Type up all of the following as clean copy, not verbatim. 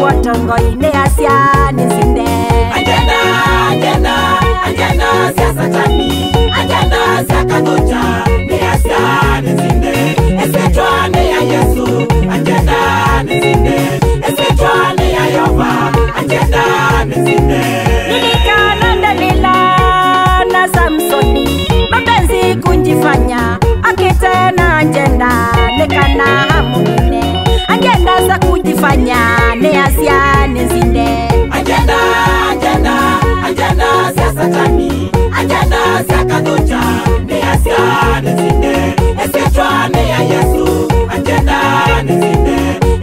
Watongo ine asia nizinde Agenda sia satani Agenda sia kagoja Ni asia nizinde Esitwani ya Yesu Agenda nizinde Esitwani ya Yehova Agenda nizinde Nilikana Dalila na Samsoni mapenzi kunjifanya akitena agenda nikana hamune agenda za kujifanya ne asia nizinde Agenda sia satani Agenda sia kagoja Ni asia nizinde Esitwani ya Yesu Agenda nizinde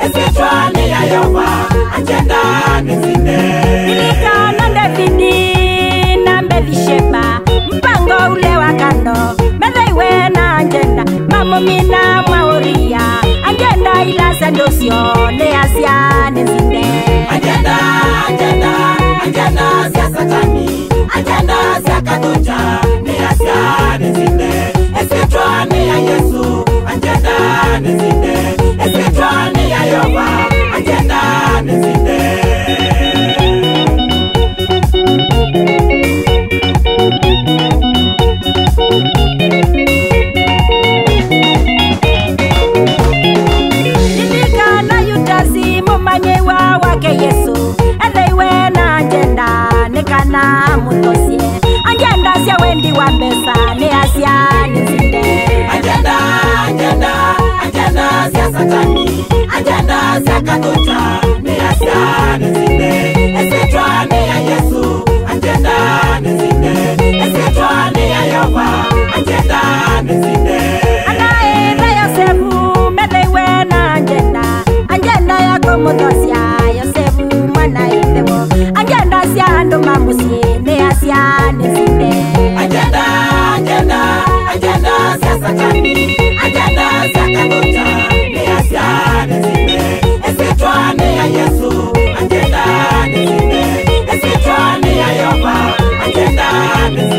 Esitwani ya Yehova Agenda nizinde Nilikana Davidi na Bathsheba mpango ule wa kando medaiwe na agenda mamo mina mauria agenda ila sandosio ne asia nizinde Agenda sia satani Agenda sia kagoja Ni asia nizinde Esitwani ya Yesu Agenda nizinde Esitwani ya Yehova Agenda nizinde Nilikana Yudasi mumanyewa wake Yesu edaiwe na agenda nikana mutosie agenda sia wendi wa pesa ne asia nizinde Agenda sia satani Agenda sia kagoja Ni asia nizinde Esitwani ya Yesu Agenda nizinde Esitwani ya Yehova Agenda nizinde anaenda Yosefu medaiwe na agenda yako mutosia Yosefu mwana idewo agenda sia ndo mamusie ne asia nizinde Agenda sia satani Agenda sia kagoja Ni asia nizinde Esitwani ya Yesu Agenda nizinde Esitwani ya Yehova Agenda nizinde